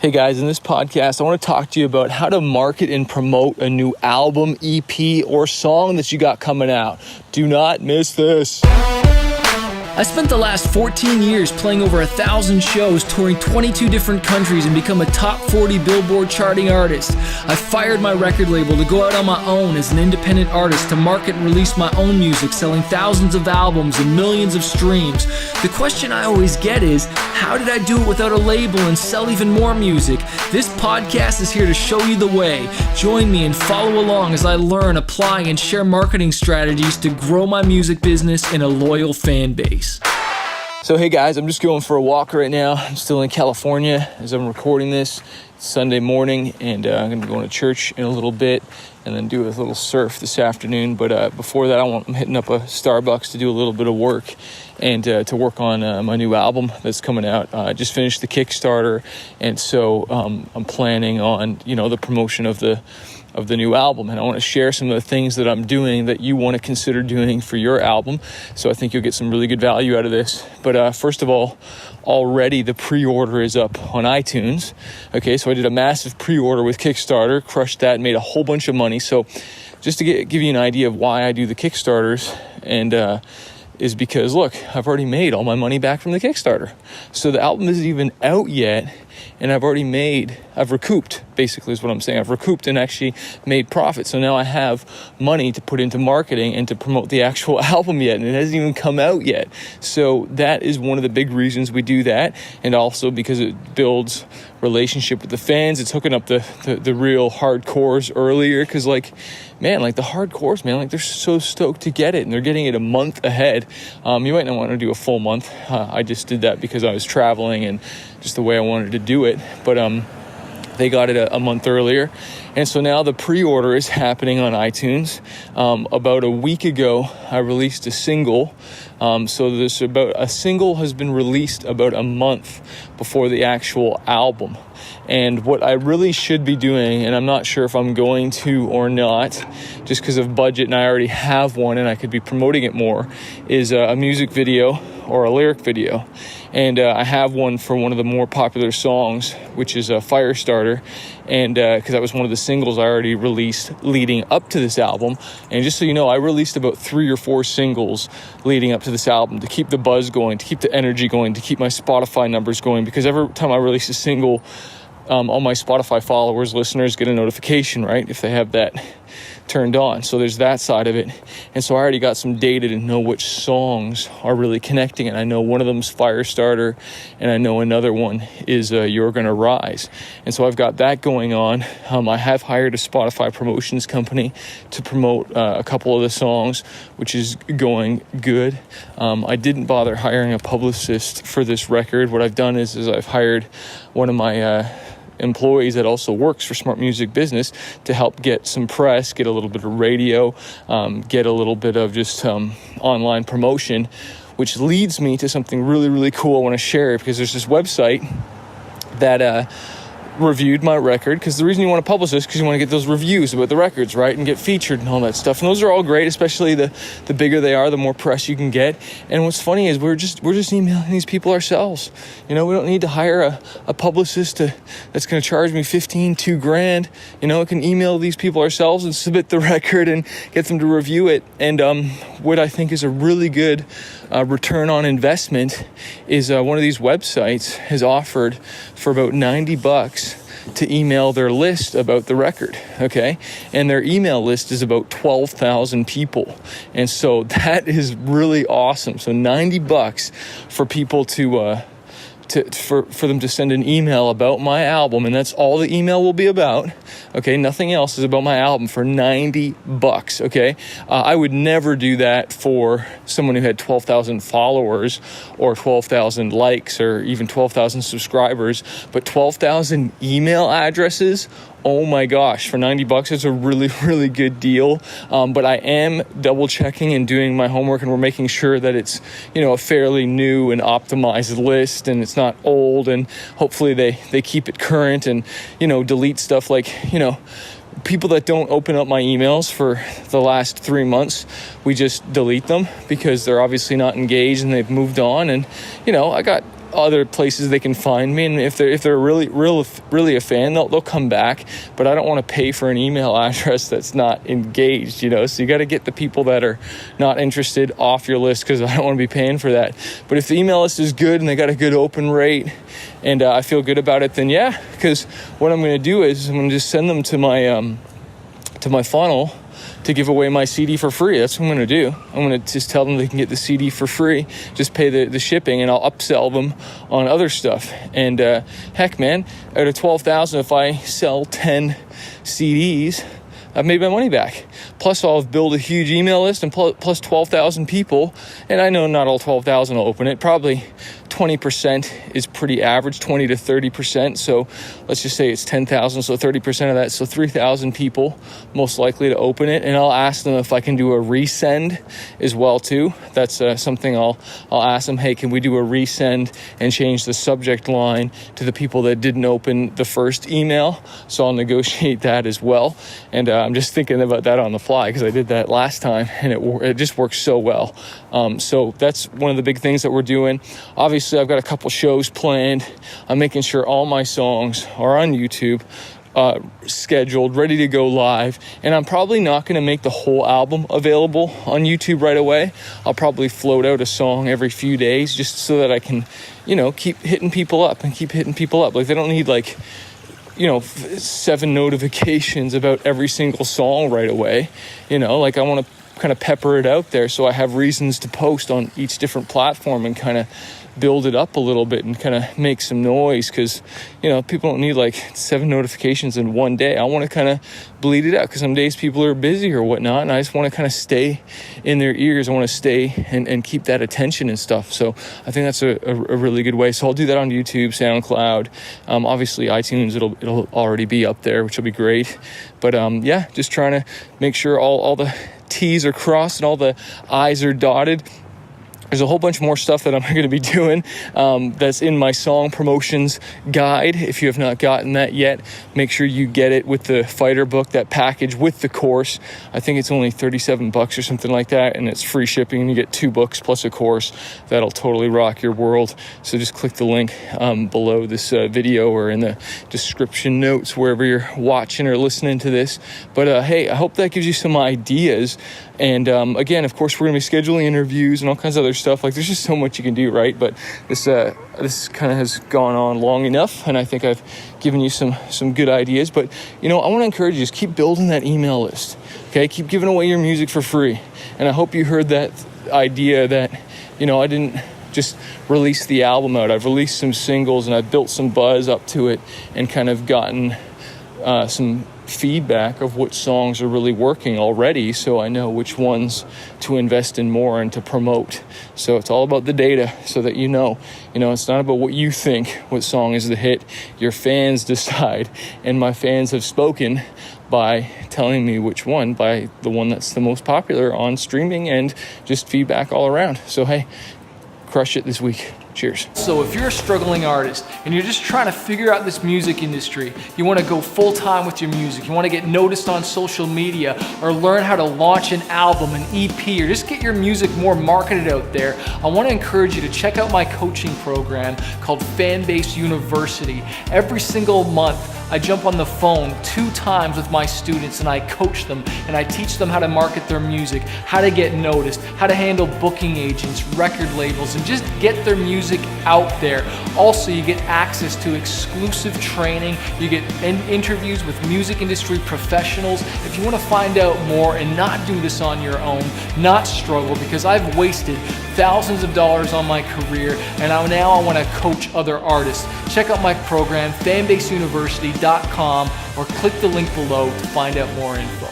Hey guys, in this podcast, I want to talk to you about how to market and promote a new album, EP, or song that you got coming out. Do not miss this. I spent the last 14 years playing over 1,000 shows, touring 22 different countries, and become a top 40 Billboard charting artist. I fired my record label to go out on my own as an independent artist to market and release my own music, selling thousands of albums and millions of streams. The question I always get is, how did I do it without a label and sell even more music? This podcast is here to show you the way. Join me and follow along as I learn, apply, and share marketing strategies to grow my music business in a loyal fan base. So hey guys, I'm just going for a walk right now. I'm still in California as I'm recording this. It's Sunday morning, and I'm going to be going to church in a little bit and then do a little surf this afternoon. But before that, I'm hitting up a Starbucks to do a little bit of work and to work on my new album that's coming out. I just finished the Kickstarter, and so I'm planning on, the promotion of the new album, and I want to share some of the things that I'm doing that you want to consider doing for your album. So I think you'll get some really good value out of this. But first of all, already the pre-order is up on iTunes. Okay, so I did a massive pre-order with Kickstarter, crushed that, made a whole bunch of money. So just to give you an idea of why I do the Kickstarters, and is because, look, I've already made all my money back from the Kickstarter. So the album isn't even out yet, and I've recouped, basically is what I'm saying. I've recouped and actually made profit. So now I have money to put into marketing and to promote the actual album yet, and it hasn't even come out yet. So that is one of the big reasons we do that, and also because it builds relationship with the fans. It's hooking up the real hardcores earlier, because the hardcores, they're so stoked to get it, and they're getting it a month ahead. You might not want to do a full month. I just did that because I was traveling and just the way I wanted to do it. But they got it a month earlier. And so now the pre-order is happening on iTunes. About a week ago, I released a single. So a single has been released about a month before the actual album. And what I really should be doing, and I'm not sure if I'm going to or not, just because of budget, and I already have one and I could be promoting it more, is a music video or a lyric video. And I have one for one of the more popular songs, which is Firestarter. And because that was one of the singles I already released leading up to this album. And just so you know, I released about 3 or 4 singles leading up to this album to keep the buzz going, to keep the energy going, to keep my Spotify numbers going. Because every time I release a single, all my Spotify followers, listeners get a notification, right? If they have that turned on. So there's that side of it. And so I already got some data to know which songs are really connecting. And I know one of them's Firestarter, and I know another one is You're Gonna Rise. And so I've got that going on. I have hired a Spotify promotions company to promote a couple of the songs, which is going good. I didn't bother hiring a publicist for this record. What I've done is I've hired one of my employees that also works for Smart Music Business to help get some press, get a little bit of radio, get a little bit of just online promotion, which leads me to something really, really cool I want to share, because there's this website that reviewed my record. Because the reason you want to publish this is because you want to get those reviews about the records, right, and get featured and all that stuff. And those are all great, especially the bigger they are, the more press you can get. And what's funny is we're just emailing these people ourselves. We don't need to hire a publicist that's going to charge me $2,000. I can email these people ourselves and submit the record and get them to review it. And what I think is a really good return on investment is one of these websites has offered for about $90 to email their list about the record, okay? And their email list is about 12,000 people. And so that is really awesome. So $90 for people for them to send an email about my album, and that's all the email will be about. Okay, nothing else is about my album for $90. Okay, I would never do that for someone who had 12,000 followers or 12,000 likes or even 12,000 subscribers, but 12,000 email addresses. Oh my gosh, for $90, it's a really, really good deal. But I am double checking and doing my homework, and we're making sure that it's, a fairly new and optimized list, and it's not old, and hopefully they keep it current and, delete stuff like, people that don't open up my emails for the last 3 months, we just delete them because they're obviously not engaged and they've moved on. And, I got other places they can find me, and if they're really a fan, they'll come back. But I don't want to pay for an email address that's not engaged, so you got to get the people that are not interested off your list, because I don't want to be paying for that. But if the email list is good and they got a good open rate and I feel good about it, then yeah, because what I'm going to do is I'm going to just send them to my funnel to give away my CD for free. That's what I'm going to do. I'm going to just tell them they can get the CD for free, just pay the shipping, and I'll upsell them on other stuff. And heck, man, out of 12,000, if I sell 10 CDs, I've made my money back. Plus, I'll build a huge email list, and plus 12,000 people. And I know not all 12,000 will open it. Probably 20% is pretty average, 20 to 30%. So let's just say it's 10,000. So 30% of that. So 3,000 people most likely to open it. And I'll ask them if I can do a resend as well too. That's something I'll ask them. Hey, can we do a resend and change the subject line to the people that didn't open the first email? So I'll negotiate that as well. And I'm just thinking about that on the fly, because I did that last time and it just works so well. So that's one of the big things that we're doing. Obviously, I've got a couple shows planned. I'm making sure all my songs are on YouTube, scheduled, ready to go live. And I'm probably not going to make the whole album available on YouTube right away. I'll probably float out a song every few days, just so that I can, keep hitting people up. Like, they don't need 7 notifications about every single song right away. I want to kind of pepper it out there so I have reasons to post on each different platform and kind of build it up a little bit and kind of make some noise, because people don't need 7 notifications in one day. I want to kind of bleed it out, because some days people are busy or whatnot, and I just want to kind of stay in their ears. I want to stay and keep that attention and stuff. So I think that's a really good way. So I'll do that on YouTube, SoundCloud, obviously iTunes. It'll already be up there, which will be great. But just trying to make sure all the T's are crossed and all the I's are dotted. There's a whole bunch more stuff that I'm going to be doing that's in my song promotions guide. If you have not gotten that yet, make sure you get it with the fighter book, that package with the course. I think it's only $37 or something like that, and it's free shipping, and you get 2 books plus a course. That'll totally rock your world. So just click the link below this video or in the description notes, wherever you're watching or listening to this. But hey, I hope that gives you some ideas. And again, of course, we're going to be scheduling interviews and all kinds of other stuff. There's just so much you can do, right? But this kind of has gone on long enough, and I think I've given you some good ideas. But I want to encourage you, just keep building that email list. Okay, keep giving away your music for free. And I hope you heard that idea that I didn't just release the album out. I've released some singles and I've built some buzz up to it and kind of gotten some feedback of what songs are really working already, so I know which ones to invest in more and to promote. So it's all about the data, so that it's not about what you think what song is the hit. Your fans decide, and my fans have spoken by telling me which one, by the one that's the most popular on streaming and just feedback all around. So hey, crush it this week. Cheers. So if you're a struggling artist and you're just trying to figure out this music industry, you want to go full time with your music, you want to get noticed on social media, or learn how to launch an album, an EP, or just get your music more marketed out there, I want to encourage you to check out my coaching program called Fanbase University. Every single month, I jump on the phone 2 times with my students and I coach them and I teach them how to market their music, how to get noticed, how to handle booking agents, record labels, and just get their music out there. Also, you get access to exclusive training, you get interviews with music industry professionals. If you want to find out more and not do this on your own, not struggle, because I've wasted thousands of dollars on my career and now I want to coach other artists, check out my program, fanbaseuniversity.com, or click the link below to find out more info.